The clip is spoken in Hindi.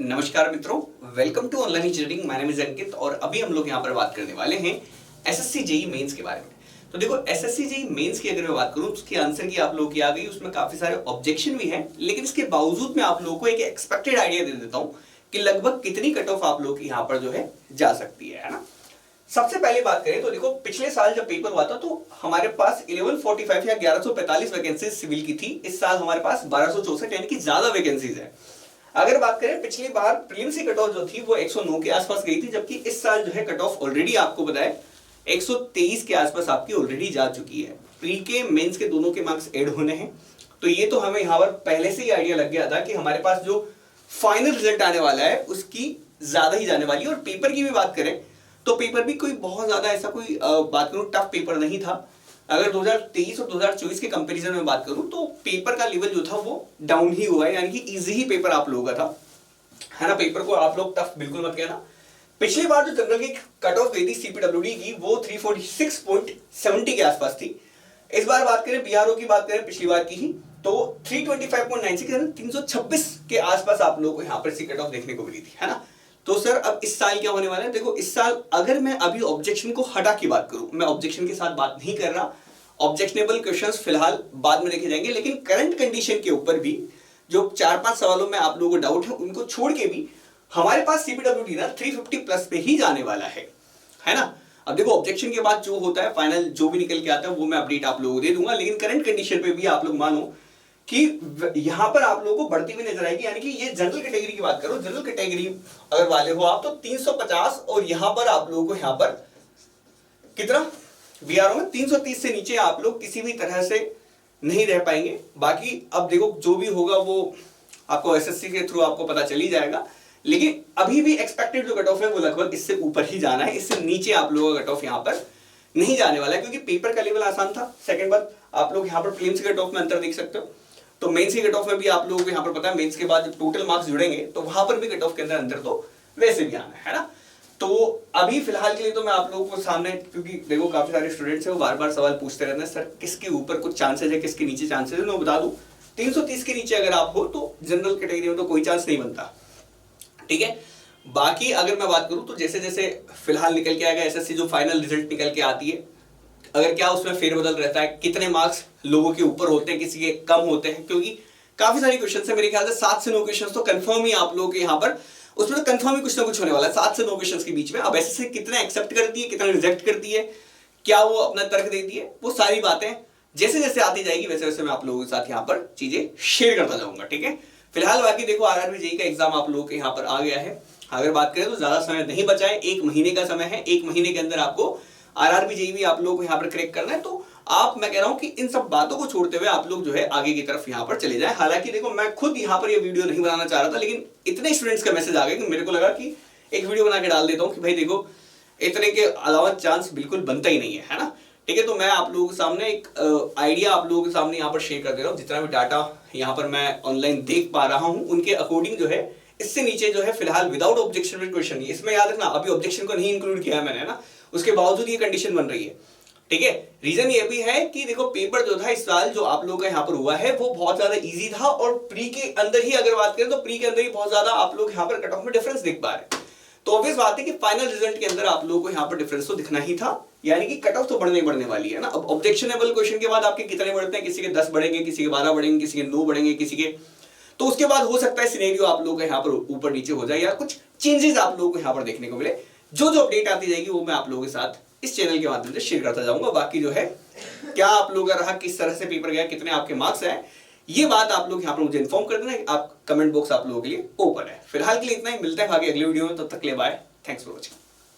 नमस्कार मित्रों, welcome to online engineering. My name is Ankit और अभी हम लोग यहाँ पर बात करने वाले हैं एसएससी जेईई मेंस के बारे में। तो देखो, एसएससी जेईई मेंस की अगर मैं बात करूँ, उसके आंसर की आप लोगों की आ गई, उसमें काफी सारे ऑब्जेक्शन भी हैं, लेकिन इसके बावजूद मैं आप लोगों को एक एक्सपेक्टेड आइडिया दे देता हूँ कि लगभग कितनी कट ऑफ आप लोग की यहाँ पर जो है जा सकती है ना। सबसे पहले बात करें तो देखो, पिछले साल जब पेपर हुआ था तो हमारे पास 1145 या 1145 वैकेंसीज सिविल की थी। इस साल हमारे पास 1264 यानी कि ज्यादा वैकेंसीज है। अगर बात करें, पिछली बार प्रीलिम्स की कट ऑफ जो थी वो 109 के आसपास गई थी, जबकि इस साल जो है कट ऑफ ऑलरेडी आपको पता है 123 के आसपास आपकी ऑलरेडी जा चुकी है। प्री के मेंस के दोनों के मार्क्स ऐड होने हैं, तो ये तो हमें यहाँ पर पहले से ही आइडिया लग गया था कि हमारे पास जो फाइनल रिजल्ट आने वाला है उसकी ज्यादा ही जाने वाली है। और पेपर की भी बात करें तो पेपर भी कोई बहुत ज्यादा ऐसा कोई बात करूं टफ पेपर नहीं था। अगर 2023 और 2024 के कंपैरिजन में बात करूं तो पेपर का लेवल जो था वो डाउन ही हुआ है, यानी कि इजी ही पेपर आप लोगों का था, है ना। पेपर को आप लोग टफ बिल्कुल मत कहना। पिछली बार जो जनरल की कट ऑफ गई थी सीपीडब्ल्यूडी की, वो 346.70 के आसपास थी। इस बार बात करें बीआरओ की, बात करें पिछली बार की ही, तो 325.96 यानी 326 के आसपास आप लोगों को यहाँ पर सी कट ऑफ देखने को मिली थी, है ना। तो सर अब इस साल क्या होने वाला है? देखो, इस साल अगर मैं अभी ऑब्जेक्शन को हटा की बात करूं, मैं ऑब्जेक्शन के साथ बात नहीं कर रहा, ऑब्जेक्शनेबल क्वेश्चंस फिलहाल बाद में देखे जाएंगे, लेकिन करंट कंडीशन के ऊपर भी जो 4-5 सवालों में आप लोगों को डाउट है उनको छोड़ के भी हमारे पास सीपीडब्ल्यूडी ना 350 प्लस पे ही जाने वाला है ना। अब देखो, ऑब्जेक्शन के बाद जो होता है फाइनल जो भी निकल के आता है वो मैं अपडेट आप लोगों को दे दूंगा, लेकिन करंट कंडीशन पे भी आप लोग मानो कि यहां पर आप लोगों को बढ़ती हुई नजर आएगी। यानी कि ये जनरल कैटेगरी की बात करो, जनरल कैटेगरी अगर वाले हो आप तो 350, और यहां पर आप लोगों को यहां पर कितना बीआरओ में 330 से नीचे आप लोग किसी भी तरह से नहीं रह पाएंगे। बाकी अब देखो जो भी होगा वो आपको एसएससी के थ्रू आपको पता चल ही जाएगा, लेकिन अभी भी एक्सपेक्टेड जो कट ऑफ है वो लगभग इससे ऊपर ही जाना है, इससे नीचे आप लोगों का कट ऑफ यहाँ पर नहीं जाने वाला है, क्योंकि पेपर का लेवल आसान था। सेकंड बात, आप लोग यहाँ पर प्रीलिम्स के कट ऑफ में अंतर देख सकते हो, तो मेंस की कट ऑफ में भी आप लोगों को यहाँ पर पता है मेंस के बाद जब टोटल मार्क्स जुड़ेंगे तो वहां पर भी कट ऑफ के अंदर अंतर तो वैसे भी आना है ना। तो अभी फिलहाल के लिए तो मैं आप लोगों को सामने, क्योंकि देखो काफी सारे स्टूडेंट्स हैं वो बार बार सवाल पूछते रहते हैं, सर किसके ऊपर कुछ चांसेस है, किसके नीचे चांसेस है। मैं बता दूं 330 के नीचे अगर आप हो तो जनरल कैटेगरी में तो कोई चांस नहीं बनता, ठीक है। बाकी अगर मैं बात करूं तो जैसे जैसे फिलहाल निकल के आएगा एसएससी जो फाइनल रिजल्ट निकल के आती है, अगर क्या उसमें फेरबदल रहता है, कितने मार्क्स लोगों के ऊपर होते हैं, किसी के कम होते हैं, क्योंकि काफी सारी क्वेश्चन है, मेरे ख्याल से 7 से 9 क्वेश्चन तो कंफर्म ही आप लोगों के यहाँ पर उसमें तो कंफर्म ही कुछ ना कुछ होने वाला है 7 से 9 क्वेश्चन के बीच में। अब एसएससी कितना एक्सेप्ट करती है, कितना रिजेक्ट करती है, क्या वो अपना तर्क देती है, वो सारी बातें जैसे जैसे आती जाएगी वैसे वैसे मैं आप लोगों के साथ यहाँ पर चीजें शेयर करता जाऊंगा, ठीक है। फिलहाल बाकी देखो, आरआरबी जेईई का एग्जाम आप लोगों के यहाँ पर आ गया है। अगर बात करें तो ज्यादा समय नहीं बचा है, 1 महीने का समय है। 1 महीने के अंदर आपको आरआरबी जेईई भी आप लोगों को यहाँ पर क्रैक करना है। तो आप, मैं कह रहा हूं कि इन सब बातों को छोड़ते हुए आप लोग जो है आगे की तरफ यहाँ पर चले जाएं। हालांकि देखो, मैं खुद यहाँ पर ये वीडियो नहीं बनाना चाह रहा था, लेकिन इतने स्टूडेंट्स का मैसेज आ गया कि मेरे को लगा कि एक वीडियो बना के डाल देता हूँ कि भाई देखो, इतने के अलावा चांस बिल्कुल बनता ही नहीं है ना, ठीक है। तो मैं आप लोगों के सामने एक आइडिया आप लोगों के सामने यहाँ पर शेयर कर दे रहा हूँ। जितना भी डाटा यहाँ पर मैं ऑनलाइन देख पा रहा हूँ उनके अकॉर्डिंग जो है, इससे नीचे जो है फिलहाल विदाउट ऑब्जेक्शन क्वेश्चन, इसमें याद रखना अभी ऑब्जेक्शन को नहीं इंक्लूड किया है मैंने ना, उसके बावजूद ये कंडीशन बन रही है, ठीक है। रीजन ये भी है कि देखो, पेपर जो था इस साल जो आप लोगों का यहाँ पर हुआ है वो बहुत ज्यादा इजी था, और प्री के अंदर ही अगर बात करें तो प्री के अंदर ही बहुत ज्यादा आप लोग यहाँ पर कट ऑफ में डिफरेंस देख पा रहे हैं। तो ऑब्वियस बात है कि फाइनल रिजल्ट के अंदर आप लोगों को यहाँ पर डिफरेंस तो दिखना ही था, यानी कि कट ऑफ तो बढ़ने वाली है ना। अब ऑब्जेक्शनेबल क्वेश्चन के बाद आपके कितने बढ़ते हैं, किसी के 10 बढ़ेंगे, किसी के 12 बढ़ेंगे, किसी के 9 बढ़ेंगे, किसी के, तो उसके बाद हो सकता है सिनेरियो आप लोगों का यहाँ पर ऊपर नीचे हो जाए या कुछ चेंजेस आप लोगों को यहाँ पर देखने को मिले। जो अपडेट आती जाएगी वो मैं आप लोगों के साथ इस चैनल के माध्यम से शेयर करता जाऊंगा। बाकी जो है क्या आप लोगों का रहा, किस तरह से पेपर गया, कितने आपके मार्क्स आए, ये बात आप लोग यहाँ पर मुझे इन्फॉर्म कर देना। आप कमेंट बॉक्स आप लोगों के लिए ओपन है। फिलहाल के लिए इतना ही, मिलते हैं आगे अगले वीडियो में, तब तक के लिए बाय, थैंक्स फॉर वॉचिंग।